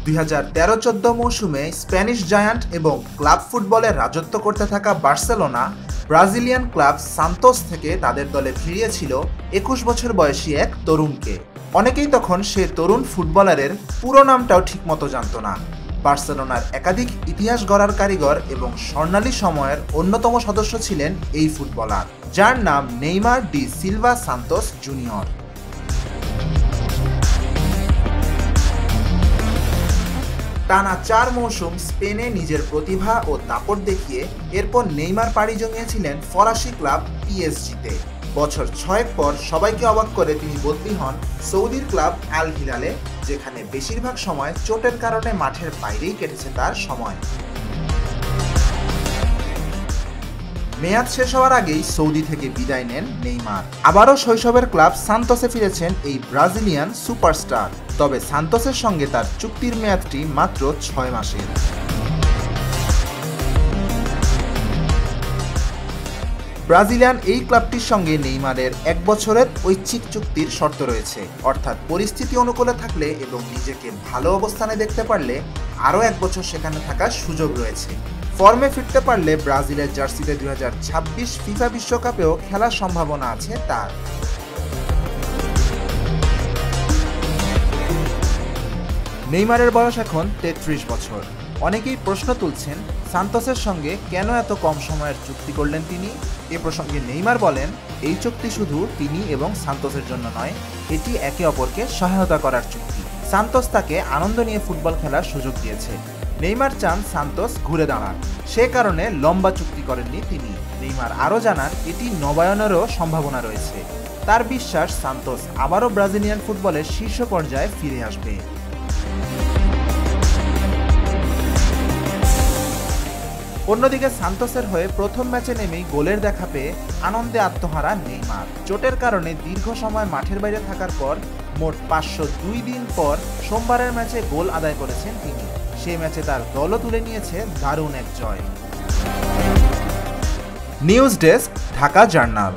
2013-14 মৌসুমে Spanish giant এবং club ফুটবলে রাজত্ব করতে থাকা বার্সেলোনা ব্রাজিলিয়ান ক্লাব সান্তোস থেকে তাদের দলে ফিরিয়েছিল 21 বছর বয়সী এক তরুণকে। অনেকেই তখন সে তরুণ ফুটবলারের পুরো নামটাও ঠিকমতো জানত না। বার্সেলোনার একাধিক ইতিহাস গড়ার কারিগর এবং স্বর্ণালী সময়ের অন্যতম সদস্য ছিলেন এই ফুটবলার, যার নাম Neymar D Silva Santos junior. টানা 4 মৌসুম স্পেনে নিজের প্রতিভা ও দাপট দেখিয়ে এরপর নেইমার পাড়ি জমিয়েছিলেন ফরাসি ক্লাব পিএসজিতে। বছর 6 পর সবাইকে অবাক করে তিনি বদলি হন সৌদির ক্লাব আল হিলালে, যেখানে বেশিরভাগ সময় চোটের কারণে মাঠের বাইরেই কেটেছে তার সময়। মেয়াদ শেষ হওয়ার আগেই সৌদি থেকে বিদায় নেন নেইমার। আবারও শৈশবের ক্লাব সান্তোসে ফিরেছেন এই ব্রাজিলিয়ান সুপারস্টার। তবে সান্তোসের সঙ্গে তার চুক্তির মেয়াদটি মাত্র 6 মাসের। ব্রাজিলিয়ান এই ক্লাবটির সঙ্গে নেইমারের 1 বছরের ঐচ্ছিক চুক্তির শর্ত রয়েছে, অর্থাৎ পরিস্থিতি অনুকূলে থাকলে এবং নিজেকে ভালো অবস্থানে দেখতে পারলে আরও 1 বছর সেখানে থাকার সুযোগ রয়েছে। ফর্মে ফিরতে পারলে ব্রাজিলের জার্সিতে 2026 ফিফা বিশ্বকাপেও খেলার সম্ভাবনা আছে তার। নেইমারের বয়স এখন 33 বছর। অনেকেই প্রশ্ন তুলছেন, সান্তোসের সঙ্গে কেন এত কম সময়ের চুক্তি করলেন তিনি? এ প্রসঙ্গে নেইমার বলেন, এই চুক্তি শুধু তিনি এবং সান্তোসের জন্য নয়, এটি একে অপরকে সহায়তা করার চুক্তি। সান্তোস তাকে আনন্দ নিয়ে ফুটবল খেলার সুযোগ দিয়েছে। নেইমার চান সান্তোস ঘুরে দাঁড়ান, সে কারণে লম্বা চুক্তি করেননি তিনি। নেইমার আরও জানান, এটি নবায়নেরও সম্ভাবনা রয়েছে। তার বিশ্বাস সান্তোস আবারও ব্রাজিলিয়ান ফুটবলের শীর্ষ পর্যায়ে ফিরে আসবে। অন্যদিকে সান্তোসের হয়ে প্রথম ম্যাচে নেমেই গোলের দেখা পেয়ে আনন্দে আত্মহারা নেইমার। চোটের কারণে দীর্ঘ সময় মাঠের বাইরে থাকার পর মোট 502 দিন পর সোমবারের ম্যাচে গোল আদায় করেছেন তিনি। সেই ম্যাচে তার দলও তুলে নিয়েছে দারুণ এক জয়। News desk, Dhaka journal.